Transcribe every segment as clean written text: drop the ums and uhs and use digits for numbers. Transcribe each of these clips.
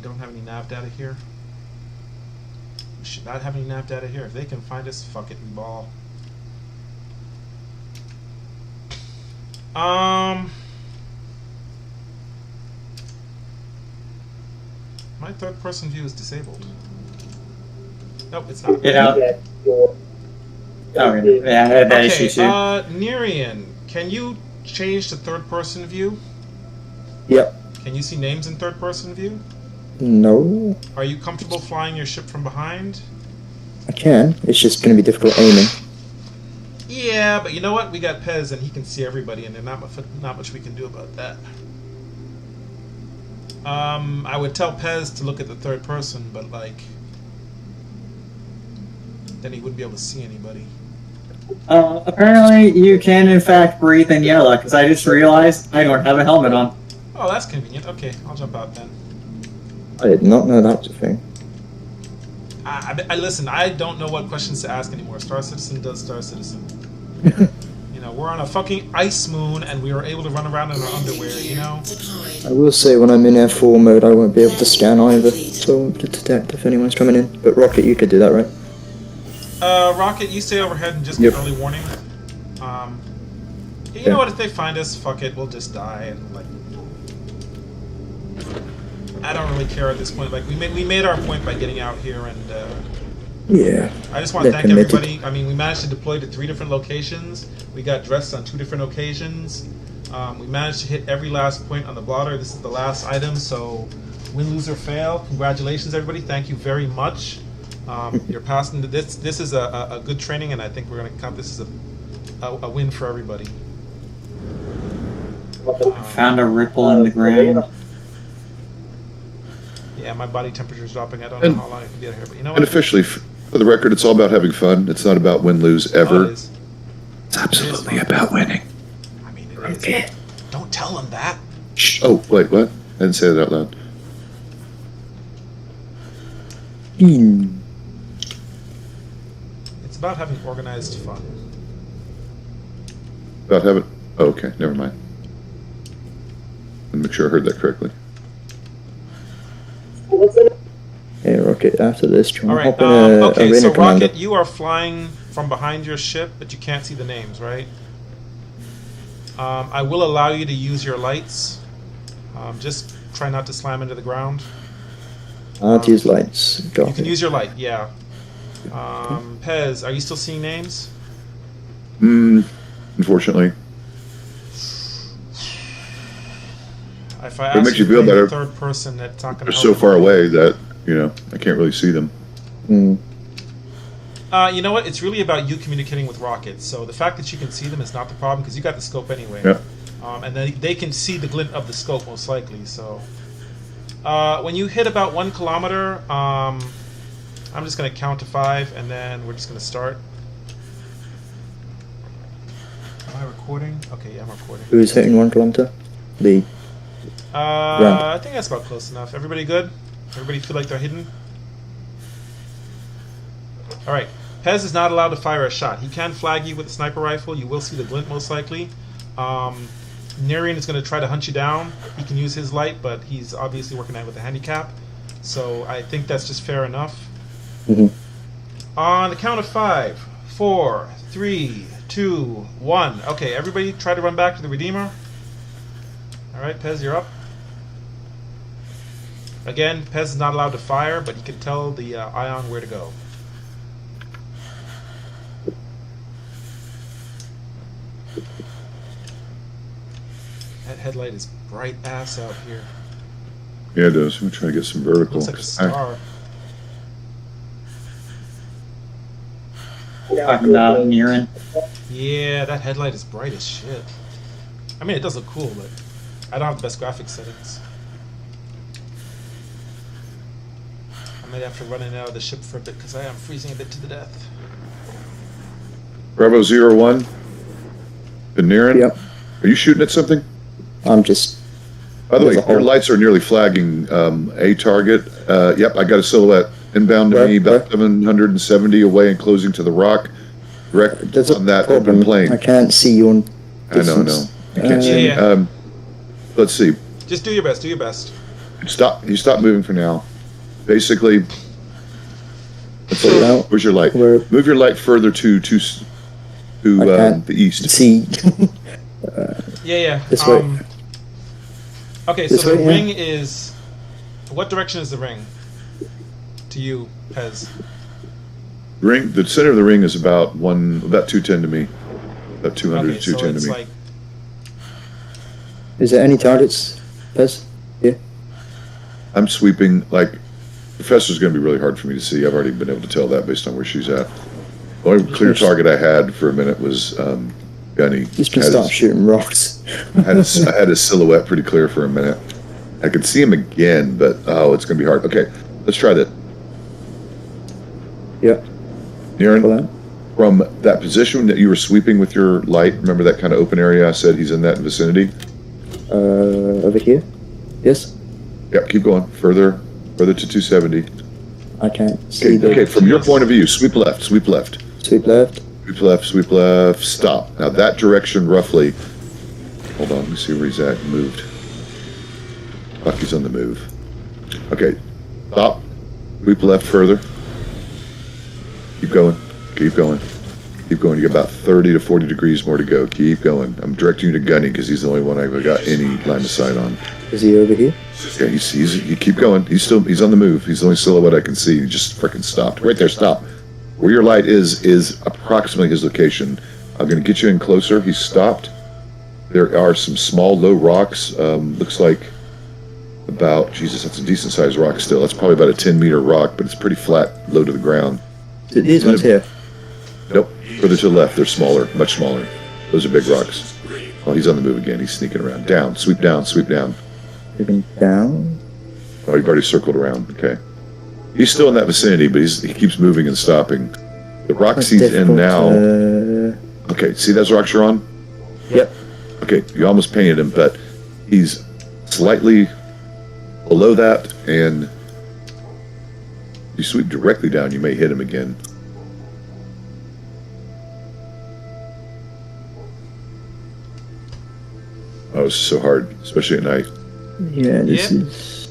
we don't have any nav data here. We should not have any nav data here. If they can find us, fuck it, we ball. My third person view is disabled. Nope, it's not. Get out. Okay. Yeah, I had that issue too. Nerian, can you change to third person view? Yep. Can you see names in third person view? No. Are you comfortable flying your ship from behind? I can. It's just going to be difficult aiming. Yeah, but you know what? We got Pez and he can see everybody, and there's not much we can do about that. I would tell Pez to look at the third person, but like, then he wouldn't be able to see anybody. Apparently you can in fact breathe in yellow, because I just realized I don't have a helmet on. Oh, that's convenient. Okay, I'll jump out then. I did not know that was a thing. I listen, I don't know what questions to ask anymore. Star Citizen does Star Citizen. You know, we're on a fucking ice moon and we were able to run around in our underwear, you know? I will say when I'm in F4 mode I won't be able to scan either, so I won't be able to detect if anyone's coming in. But Rocket, you could do that, right? Rocket, you stay overhead and just get early warning. You know what, if they find us, fuck it, we'll just die and like... I don't really care at this point. Like we made our point by getting out here, and yeah. I just want to thank everybody. I mean, we managed to deploy to 3 different locations. We got dressed on 2 different occasions. We managed to hit every last point on the blotter. This is the last item, so win, lose, or fail. Congratulations, everybody! Thank you very much. You're passing. This is a good training, and I think we're going to count this as a win for everybody. Found a ripple in the ground. Yeah, my body temperature is dropping. I don't know how long I can be out here, but you know what? And officially, for the record, it's all about having fun. It's not about win-lose ever. Oh, it is. It's absolutely about winning. I mean, it is. Don't tell them that. Shh. Oh, wait, what? I didn't say that out loud. It's about having organized fun. About having... Oh, okay, never mind. Let me make sure I heard that correctly. Hey, Rocket, after this, do you want to hop Alright, in okay, Arena so Commander? Rocket, you are flying from behind your ship, but you can't see the names, right? I will allow you to use your lights. Just try not to slam into the ground. I'll have to use lights. Got You can it. use your light, yeah. Pez, are you still seeing names? Unfortunately. If I It ask makes you you feel to play better. the third person, that's not going to They're help. so far away that, you know, I can't really see them. Mm. You know what? It's really about you communicating with Rocket. So the fact that you can see them is not the problem because you got the scope anyway. Yeah. And then they can see the glint of the scope most likely. So when you hit about 1 kilometer, I'm just going to count to 5 and then we're just going to start. Am I recording? Okay, yeah, I'm recording. Who's hitting 1 kilometer? The I think that's about close enough. Everybody good? Everybody feel like they're hidden? Alright. Pez is not allowed to fire a shot. He can flag you with a sniper rifle. You will see the glint most likely. Nerian is going to try to hunt you down. He can use his light, but he's obviously working out with a handicap. So I think that's just fair enough. On the count of 5, 4, 3, 2, 1. Okay, everybody try to run back to the Redeemer. Alright, Pez, you're up. Again, Pez is not allowed to fire, but he can tell the Ion where to go. That headlight is bright ass out here. Yeah, it does. I'm going to try to get some vertical. Looks like a star. Talking about Niran. Yeah, that headlight is bright as shit. I mean, it does look cool, but I don't have the best graphics settings. I might have to run in and out of the ship for a bit because I am freezing a bit to the death. Bravo 01. The Niran? Yep. Are you shooting at something? I'm just... By the way, There's a your hole. lights are nearly flagging a target. Yep, I got a silhouette. Inbound to Where? me, about Where? 770 away and closing to the rock. Direct There's a on that problem. open plane. I can't see you on I know, distance. I can't see. Yeah. Let's see. Just do your best. Do your best. Stop. You stop moving for now. Basically, Put it out. where's your light? Where Move your light further to I can't the east. see. Yeah. This way. Okay, This so the way, yeah. ring is. What direction is the ring? To you, Pez. Ring. The center of the ring is about 210 to me. About 200 Okay, to so 210 it's to me. like. Is there any targets, Pez? I'm sweeping. Like, Professor's going to be really hard for me to see. I've already been able to tell that based on where she's at. The only clear target I had for a minute was Gunny. He's been start shooting rocks. I had his silhouette pretty clear for a minute. I could see him again, but it's going to be hard. Okay, let's try that. Yep. Niren, For that. from that position that you were sweeping with your light, remember that kind of open area I said he's in that vicinity? Over here. Yes. Yep, keep going. Further to 270. I can't see the Okay, from your point of view, sweep left, sweep left. sweep left. Sweep left, stop. Now that direction roughly, hold on, let me see where he's at, moved. Fuck, he's on the move. Okay, stop, sweep left further. Keep going, keep going. Keep going, you got about 30 to 40 degrees more to go. Keep going. I'm directing you to Gunny because he's the only one I've got any line of sight on. Is he over here? Yeah, you keep going. He's on the move. He's the only silhouette I can see. He just freaking stopped. Right there, stop. Where your light is approximately his location. I'm going to get you in closer. He's stopped. There are some small, low rocks. Looks like about, Jesus, that's a decent sized rock still. That's probably about a 10-meter rock, but it's pretty flat, low to the ground. These ones here. Nope. Further to the left, they're smaller, much smaller. Those are big rocks. Oh, he's on the move again. He's sneaking around. Down, sweep down, sweep down. Moving down. Oh, you've already circled around. Okay. He's still in that vicinity, but he keeps moving and stopping. The rocks he's in now. Okay, see those rocks you're on? Yep. Okay, you almost painted him, but he's slightly below that, and you sweep directly down, you may hit him again. Oh, it's so hard, especially at night. Yeah, this Yep. is.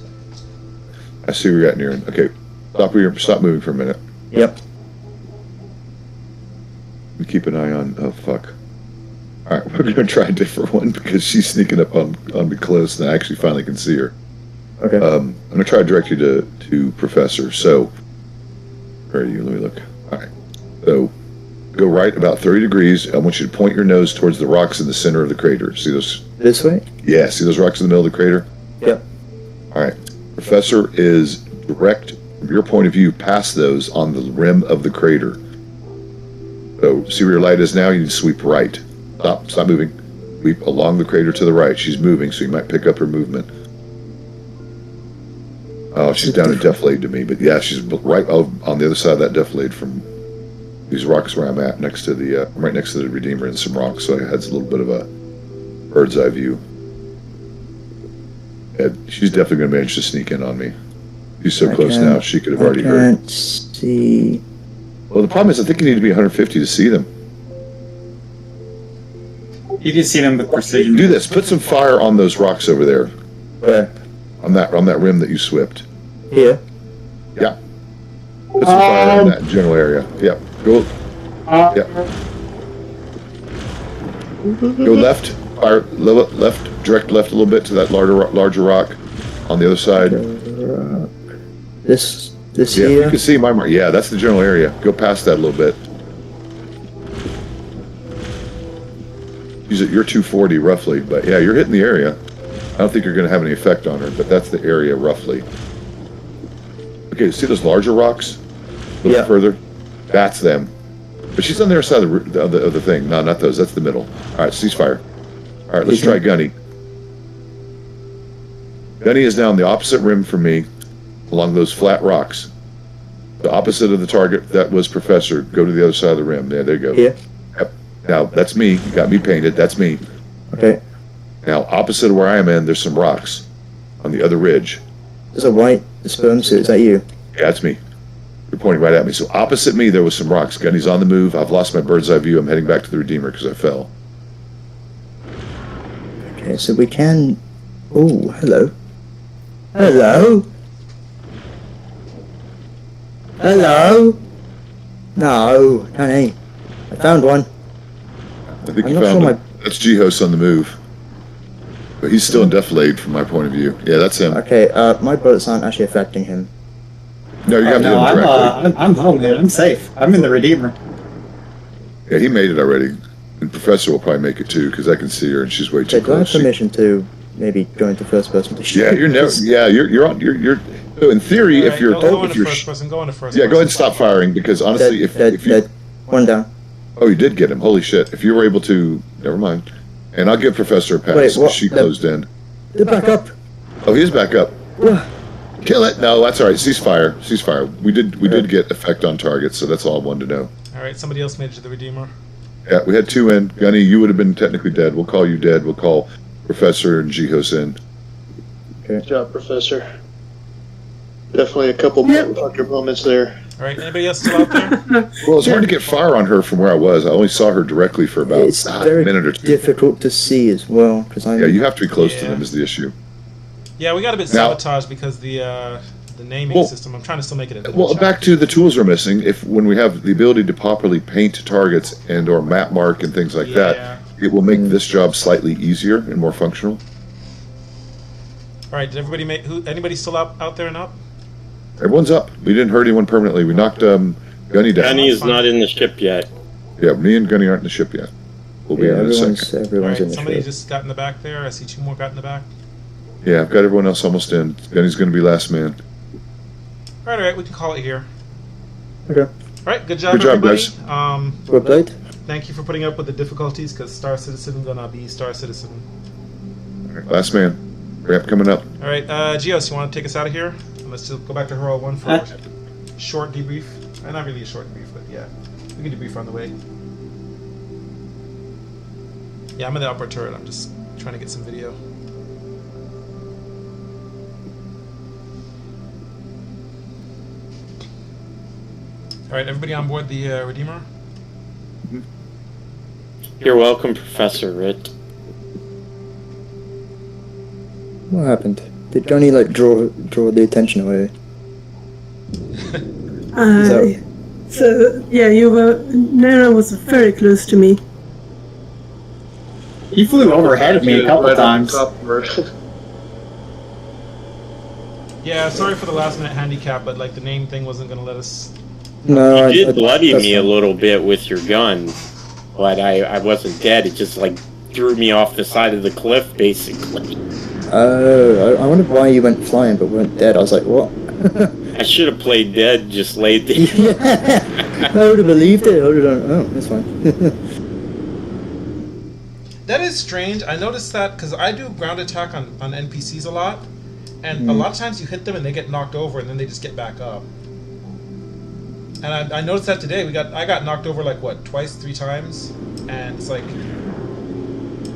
I see where you're at, Niren. Okay, stop moving for a minute. Yep. We keep an eye on. Oh fuck! All right, we're gonna try a different one because she's sneaking up on me close, and I actually finally can see her. Okay. I'm gonna try to direct you to Professor. So, where are you? Let me look. All right. So, go right about 30 degrees. I want you to point your nose towards the rocks in the center of the crater. See those? This way? Yeah. See those rocks in the middle of the crater? Yep. All right. Professor is direct from your point of view past those on the rim of the crater. So, see where your light is now? You need to sweep right. Stop moving. Sweep along the crater to the right. She's moving, so you might pick up her movement. Oh, she's down in defilade to me, but yeah, she's right on the other side of that defilade from these rocks where I'm at, next to the right next to the Redeemer and some rocks, so it has a little bit of a bird's eye view. And she's definitely going to manage to sneak in on me. She's so close now, she could have already heard. I can't see. Well, the problem is, I think you need to be 150 to see them. You can see them with precision. Do this. Put some fire on those rocks over there, Where? on that rim that you swept. Here. Yeah. Put some fire in that general area. Yep. Go. Yep. Go left. Fire left. Direct left a little bit to that larger rock on the other side. This Yeah, you here. can see my mark. Yeah, that's the general area. Go past that a little bit. You're 240 roughly, but yeah, you're hitting the area. I don't think you're going to have any effect on her, but that's the area roughly. Okay, see those larger rocks? A little Yeah. further? That's them. But she's on the other side of the thing. No, not those. That's the middle. All right, ceasefire. All right, let's try Gunny. Gunny is now on the opposite rim from me, along those flat rocks. The opposite of the target that was Professor. Go to the other side of the rim. There you go. Here. Yep. Now, that's me. You got me painted. That's me. Okay. Now, opposite of where I am in, there's some rocks on the other ridge. There's a white sperm suit. Is that you? Yeah, that's me. You're pointing right at me. So opposite me, there was some rocks. Gunny's on the move. I've lost my bird's eye view. I'm heading back to the Redeemer because I fell. Okay, so we can. Oh, hello. Hello? Hello? No, Danny. I found one. I think I'm you not found sure him. That's Jihos on the move. But he's still in defilade from my point of view. Yeah, that's him. Okay, my bullets aren't actually affecting him. No, you have to hit No, him directly. I'm home, man. I'm safe. I'm in the Redeemer. Yeah, he made it already. And Professor will probably make it too, because I can see her and she's way too Okay, do I have close. permission to maybe go into first person to shoot? Yeah, you're never. Yeah, you're on. You're. So in theory, if Alright, you're go if into you're, first person. Go into first yeah, person. go ahead and stop firing because honestly, Dead, if you, dead. One down. oh, you did get him. Holy shit! If you were able to, never mind. And I'll give Professor a pass Wait, because what? she closed in. They're back up. Oh, he is back up. Wah. Kill it. No, that's all right. Ceasefire. Ceasefire. We did get effect on targets, so that's all I wanted to know. Alright, somebody else made it to the Redeemer. Yeah, we had 2 in. Gunny, you would have been technically dead. We'll call you dead. We'll call Professor and Jihos in. Good job, Professor. Definitely a couple darker moments there. Alright, anybody else still out there? Well, it's hard to get fire on her from where I was. I only saw her directly for about It's a very minute or two. difficult to see as well because I'm. Yeah, you have to be close to Yeah. them is the issue. Yeah, we got a bit Now- sabotaged because the naming Well- system. I'm trying to still make it a Well, back to the tools are missing. If when we have the ability to properly paint targets and or map mark and things like Yeah. that, it will make this job slightly easier and more functional. Alright, did everybody make anybody still out there and up? Everyone's up. We didn't hurt anyone permanently. We knocked Gunny down. Gunny is not in the ship yet. Yeah, me and Gunny aren't in the ship yet. We'll be Yeah, in a everyone's second. everyone's in Alright, the somebody ship. just got in the back there. I see 2 more got in the back. Yeah, I've got everyone else almost in. Gunny's going to be last man. Alright, we can call it here. Okay. Alright, good job, Good job, everybody. guys. Well played. Thank you for putting up with the difficulties because Star Citizen gonna be Star Citizen. Last man. Ramp coming up. Alright, Geos, you want to take us out of here? And let's just go back to Hurl 1 for a short debrief. Not really a short debrief, but yeah. We can debrief on the way. Yeah, I'm in the upper turret. I'm just trying to get some video. Alright, everybody on board the Redeemer? You're welcome, Professor Ritt. What happened? Did Johnny like draw the attention away? So- So yeah, you were. Nana was very close to me. He flew overhead of me a couple Right on times. top of her. Yeah, sorry for the last minute handicap, but like the name thing wasn't gonna let us. No, You did bloody that's me a fine. little bit with your gun, but I wasn't dead. It just like threw me off the side of the cliff, basically. Oh, I wondered why you went flying but weren't dead. I was like, what? I should have played dead, just laid there. Yeah, I would have believed it. I would have done. Oh, that's fine. That is strange. I noticed that because I do ground attack on NPCs a lot, and a lot of times you hit them and they get knocked over and then they just get back up. And I noticed that today. I got knocked over like what, twice, 3 times, and it's like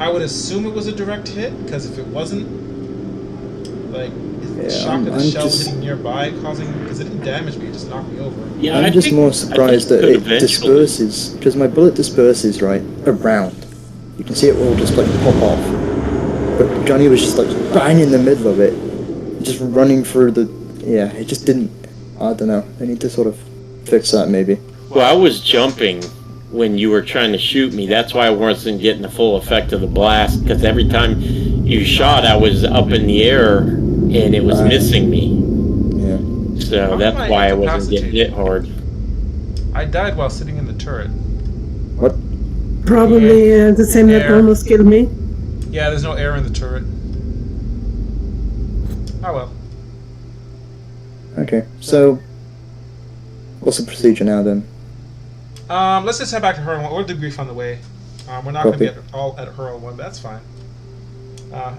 I would assume it was a direct hit because if it wasn't, like the Yeah, shock of the I'm shell just- hitting nearby causing because it didn't damage me, it just knocked me over. Yeah, I'm I just think- more I think surprised that could it eventually- disperses because my bullet disperses right around. You can see it all just like pop off. But Johnny was just like bang in the middle of it, just running through the. Yeah, it just didn't. I don't know. I need to sort of fix that maybe. Well, I was jumping when you were trying to shoot me. That's why I wasn't getting the full effect of the blast, because every time you shot, I was up in the air and it was missing me. Yeah. So How that's am I why I wasn't getting incapacitated? hit hard. I died while sitting in the turret. What? Probably the same that Air. almost killed me. Yeah, there's no air in the turret. Oh well. Okay. So, what's the procedure now then? Let's just head back to Hurl 1. We'll debrief on the way. We're not going to Copy. be all at Hurl 1, but that's fine.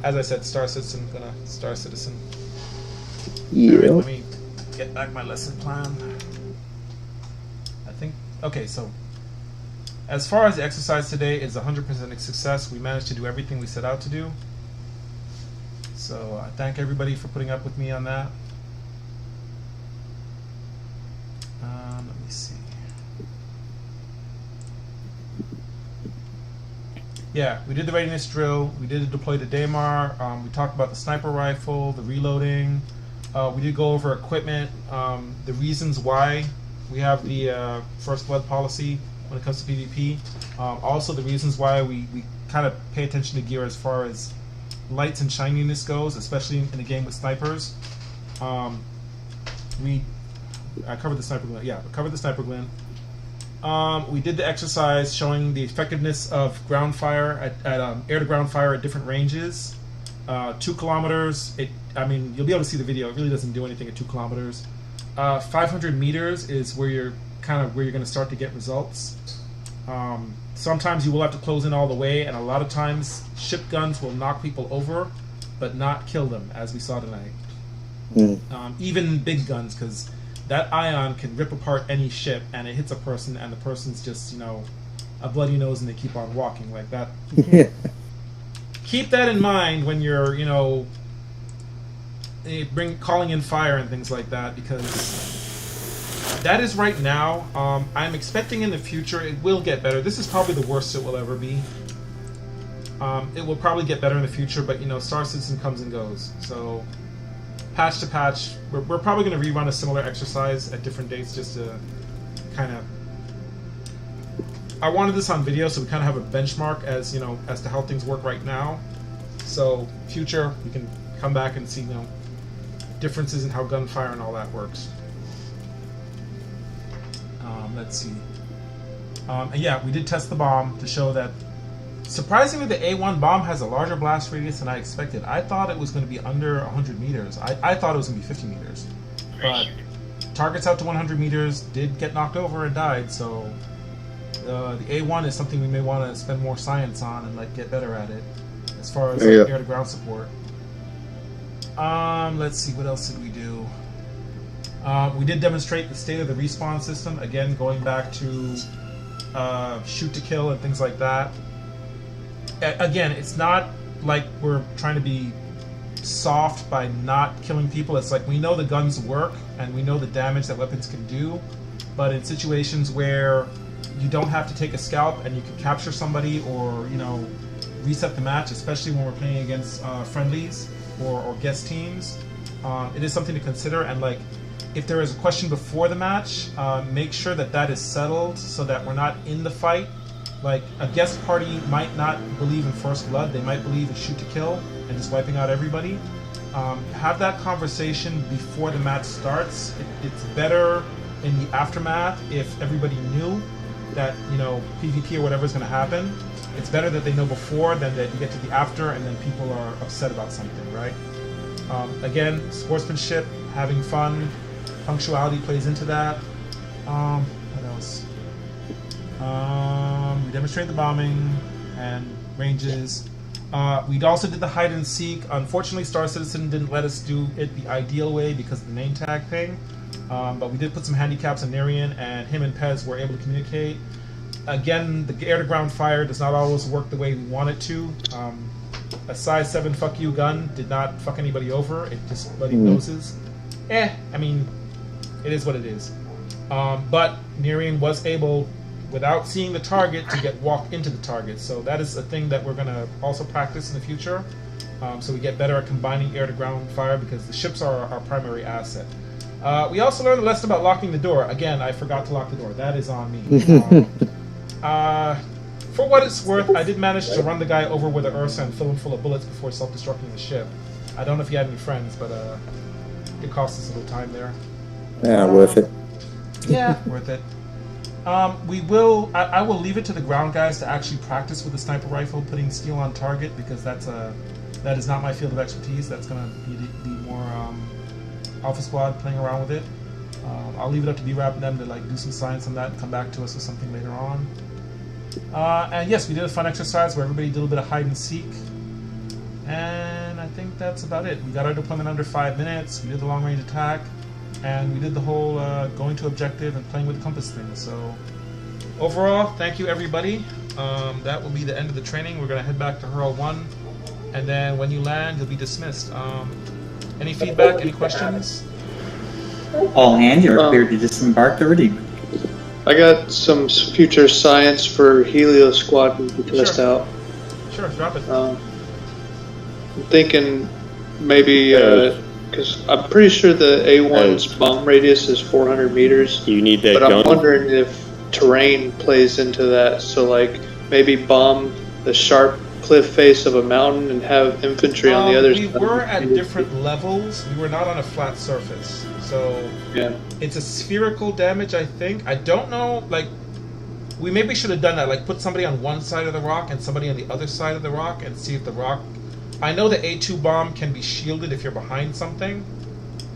As I said, Star Citizen, Star Citizen. Yeah. Alright, let me get back my lesson plan. I think, okay, so as far as the exercise today is 100% a success. We managed to do everything we set out to do. So I thank everybody for putting up with me on that. Let me see. Yeah, we did the readiness drill. We did deploy to Daymar. We talked about the sniper rifle, the reloading. We did go over equipment, the reasons why we have the first blood policy when it comes to PvP. Also, the reasons why we kind of pay attention to gear as far as lights and shininess goes, especially in a game with snipers. I covered the sniper glint. Yeah, I covered the sniper glint. We did the exercise showing the effectiveness of ground fire at air-to-ground fire at different ranges. 2 kilometers. You'll be able to see the video. It really doesn't do anything at 2 kilometers. 500 meters is where you're going to start to get results. Sometimes you will have to close in all the way, and a lot of times ship guns will knock people over, but not kill them, as we saw tonight. Even big guns, because that ion can rip apart any ship, and it hits a person, and the person's just, a bloody nose, and they keep on walking like that. Keep that in mind when you're, calling in fire and things like that, because that is right now. I'm expecting in the future it will get better. This is probably the worst it will ever be. It will probably get better in the future, but Star Citizen comes and goes. So patch to patch, we're probably going to rerun a similar exercise at different dates just to kind of. I wanted this on video so we kind of have a benchmark as to how things work right now. So future we can come back and see differences in how gunfire and all that works. Let's see. And yeah, we did test the bomb to show that surprisingly the A1 bomb has a larger blast radius than I expected. I thought it was going to be under 100 meters. I thought it was going to be 50 meters. But targets out to 100 meters did get knocked over and died, so the A1 is something we may want to spend more science on and get better at it as far as air-to-ground support. Let's see, what else did we do? We did demonstrate the state of the respawn system, again going back to shoot to kill and things like that. Again, it's not like we're trying to be soft by not killing people. It's like we know the guns work and we know the damage that weapons can do, but in situations where you don't have to take a scalp and you can capture somebody or reset the match, especially when we're playing against friendlies or guest teams, it is something to consider. And if there is a question before the match, make sure that is settled so that we're not in the fight. Like, a guest party might not believe in first blood, they might believe in shoot to kill and just wiping out everybody. Have that conversation before the match starts. It's better in the aftermath if everybody knew that PvP or whatever is going to happen. It's better that they know before than that you get to the after and then people are upset about something, right? Again, sportsmanship, having fun, punctuality plays into that. What else? We demonstrated the bombing and ranges. We also did the hide and seek. Unfortunately, Star Citizen didn't let us do it the ideal way because of the name tag thing. But we did put some handicaps on Nerian, and him and Pez were able to communicate. Again, the air-to-ground fire does not always work the way we want it to. A size 7 fuck you gun did not fuck anybody over. It just bloody noses. I mean, it is what it is. But Nerian was able, without seeing the target, to walk into the target. So that is a thing that we're going to also practice in the future. So we get better at combining air-to-ground fire because the ships are our primary asset. We also learned a lesson about locking the door. Again, I forgot to lock the door. That is on me. For what it's worth, I did manage to run the guy over with an Ursa and fill him full of bullets before self-destructing the ship. I don't know if he had any friends, but it cost us a little time there. Yeah, worth it. Yeah, worth it. I will leave it to the ground guys to actually practice with the sniper rifle, putting steel on target, because that is not my field of expertise. That's going to be more Alpha Squad playing around with it. I'll leave it up to B-Rap and them to do some science on that and come back to us with something later on. And yes, we did a fun exercise where everybody did a little bit of hide and seek. And I think that's about it. We got our deployment under 5 minutes, we did the long range attack, and we did the whole going to objective and playing with the compass thing. So overall, thank you everybody. That will be the end of the training. We're going to head back to Hurl 1, and then when you land, you'll be dismissed. Any feedback, any questions? All hands, you're cleared to disembark the Redeemer. I got some future science for Helio Squadron to test out. Sure, drop it. I'm thinking maybe because I'm pretty sure the A1's bomb radius is 400 meters. You need that But I'm gun. wondering if terrain plays into that. So like maybe bomb the sharp cliff face of a mountain and have infantry on the other We side. were at different levels. We were not on a flat surface. So Yeah. it's a spherical damage, I think. I don't know, like, we maybe should have done that, like put somebody on one side of the rock and somebody on the other side of the rock and see if the rock... I know the A2 bomb can be shielded if you're behind something.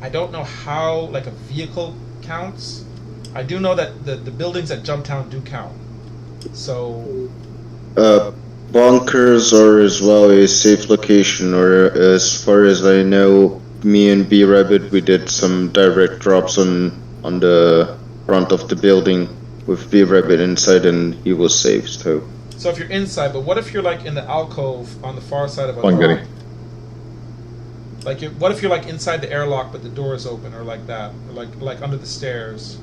I don't know how, like, a vehicle counts. I do know that the buildings at Jumptown do count. So, Bunkers are as well a safe location, or as far as I know, me and B-Rabbit, we did some direct drops on the front of the building with B-Rabbit inside, and he was safe, so. so if you're inside, but what if you're, like, in the alcove on the far side of a Come on, rock? Getty. Like, what if you're, like, inside the airlock but the door is open, or like that? Or like under the stairs?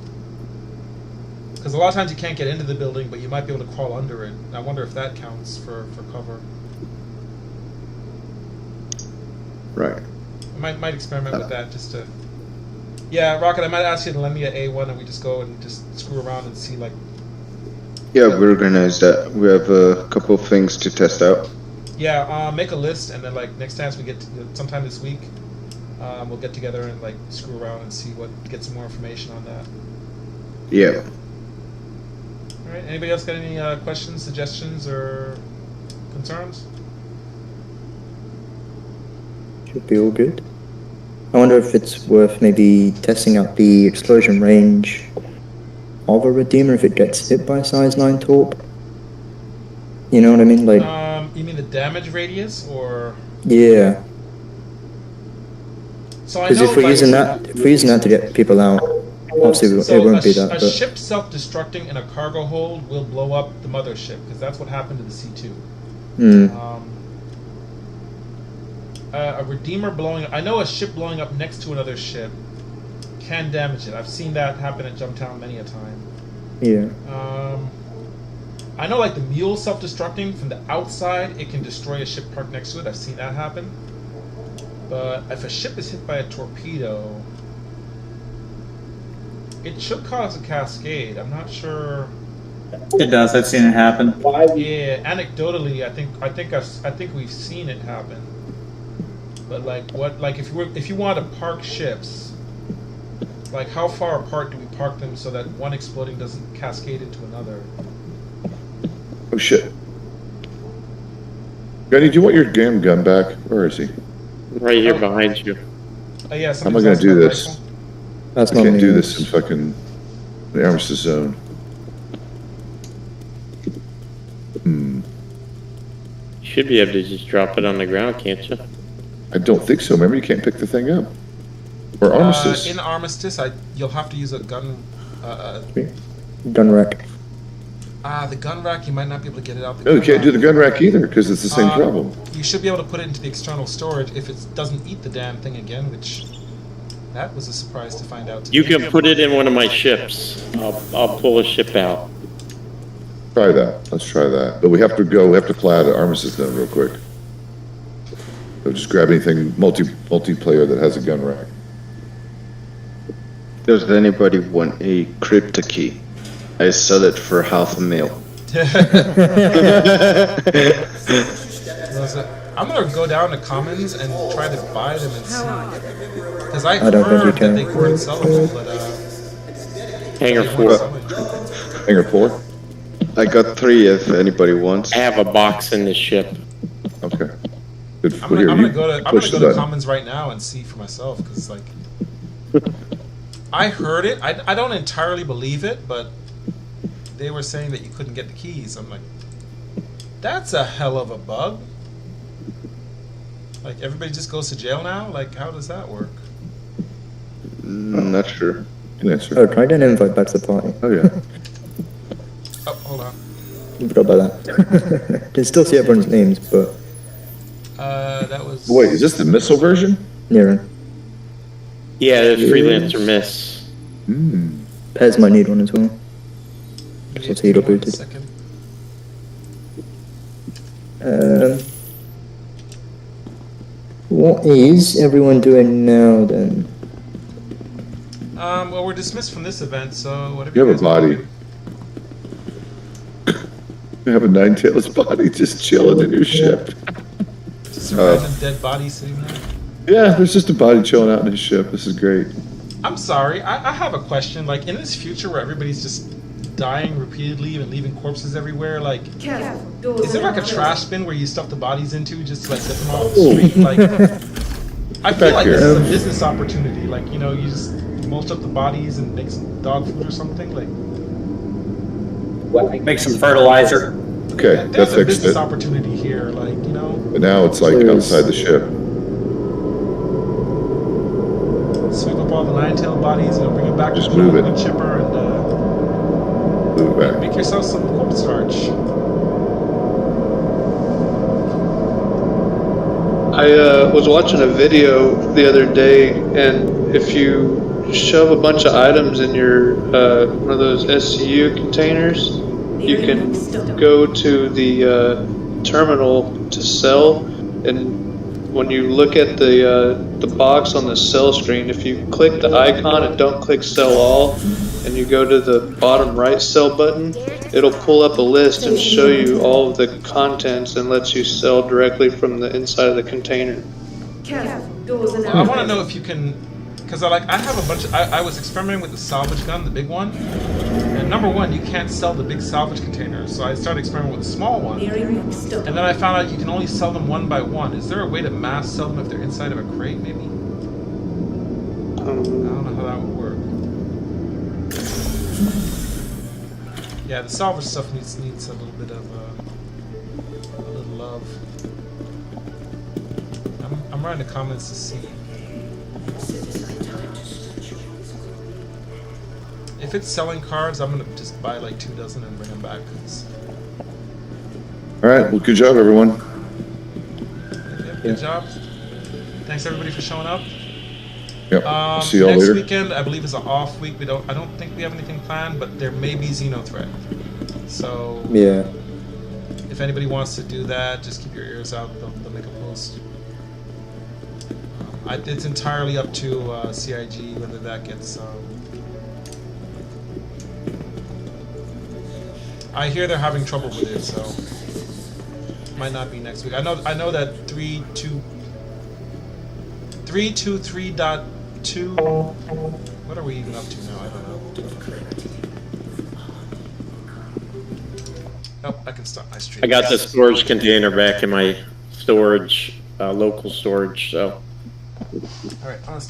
Because a lot of times you can't get into the building, but you might be able to crawl under it. I wonder if that counts for cover. Right. I might experiment with that just to... Yeah, Rocket, I might ask you to lend me an A1 and we just go and just screw around and see, like... Yeah, we organized that. We have a couple of things to test out. Yeah, make a list, and then, like, next time we get to, sometime this week, we'll get together and, like, screw around and see get some more information on that. Yeah. All right, anybody else got any questions, suggestions, or concerns? Should be all good. I wonder if it's worth maybe testing out the explosion range of a Redeemer if it gets hit by a size 9 torp. You know what I mean? Like, You mean the damage radius, or... yeah. So I Because know, if we're like, using that to get people out, obviously so it won't be that. a But ship self-destructing in a cargo hold will blow up the mothership, because that's what happened to the C2. A Redeemer blowing... I know a ship blowing up next to another ship can damage it. I've seen that happen at Jumptown many a time. yeah. I know, like, the mule self-destructing from the outside, it can destroy a ship parked next to it. I've seen that happen. But if a ship is hit by a torpedo, it should cause a cascade. I'm not sure. It does. I've seen it happen. Yeah, anecdotally, I think we've seen it happen. But like if you want to park ships, like how far apart do we park them so that one exploding doesn't cascade into another? Oh shit. Gunny, do you want your damn gun back? Where is he? Right here behind you. Yeah. How am I gonna do this? That's I not can't me. do this in fucking the armistice zone. You should be able to just drop it on the ground, can't you? I don't think so. Remember, you can't pick the thing up. Or armistice. In Armistice, you'll have to use a gun. Gun rack. The gun rack, you might not be able to get it out. No, you can't do the gun rack either because it's the same problem. You should be able to put it into the external storage if it doesn't eat the damn thing again, which that was a surprise to find out. You can put it in one of my ships. I'll pull a ship out. Try that. Let's try that. But we have to fly out of armistice zone real quick. So just grab anything multiplayer that has a gun rack. Does anybody want a crypto key? I sell it for $500,000. I'm gonna go down to Commons and try to buy them and see. Because I I don't think you heard that can. they weren't sellable, but Hangar they 4. weren't selling. Hangar 4? I got 3 if anybody wants. I have a box in this ship. Okay. Good. I'm Well, here, gonna you go push the to button. Commons right now and see for myself, because like I heard it. I don't entirely believe it, but they were saying that you couldn't get the keys. I'm like, that's a hell of a bug. Like, everybody just goes to jail now? Like, how does that work? Not sure. Good answer. Oh, try to invite back to the party. Oh yeah. Oh, hold on. You forgot about that. You can still see everyone's names, but That was... Wait, is this the missile version? Niran. Yeah, the freelancer miss. Pez might need one as well. Yeah, What's he got give me 1 booted? second. What is everyone doing now then? Well, we're dismissed from this event, so whatever. You have a guys wanna body. do. You have a nine-tailed body just chilling in your ship. Just a random dead body sitting there. Yeah, there's just a body chilling out in his ship. This is great. I'm sorry, I have a question. Like, in this future where everybody's just dying repeatedly and leaving corpses everywhere, like, is there like a trash bin where you stuff the bodies into just to like get them off the street? Like, I feel like this is a business opportunity. Like, you know, you just mulch up the bodies and make some dog food or something. Like, Make some fertilizer. Okay, there's that's a business it. opportunity here. Like, you know, But now it's like outside the ship. sweep up all the nine-tailed bodies, you know, bring them back Just to the move it. wood chipper and Move it back. make yourself some corpse starch. I was watching a video the other day, and if you shove a bunch of items in your one of those SCU containers, you can go to the terminal to sell, and when you look at the box on the sell screen, if you click the icon and don't click sell all, and you go to the bottom right sell button, it'll pull up a list and show you all of the contents and lets you sell directly from the inside of the container. I want to know if you can, because I have a bunch of, I was experimenting with the salvage gun, the big one, and number one, you can't sell the big salvage containers, so I started experimenting with the small one, and then I found out you can only sell them one by one. Is there a way to mass sell them if they're inside of a crate, maybe? I don't know how that would work. Yeah, the salvage stuff needs a little bit of a little love. I'm writing the comments to see. If it's selling cards, I'm gonna just buy like 2 dozen and bring them back. All right. Well, good job, everyone. Yep, good job. Thanks everybody for showing up. Yep. See y'all Next later. weekend, I believe, is an off week. I don't think we have anything planned, but there may be Xenothreat. So Yeah. if anybody wants to do that, just keep your ears out. They'll make a post. It's entirely up to CIG whether that gets. I hear they're having trouble with it, so might not be next week. I know that 323.2. What are we even up to now? I don't know. Oh, I can stop my stream. I got the storage container back in my storage, local storage, so. All right, honestly.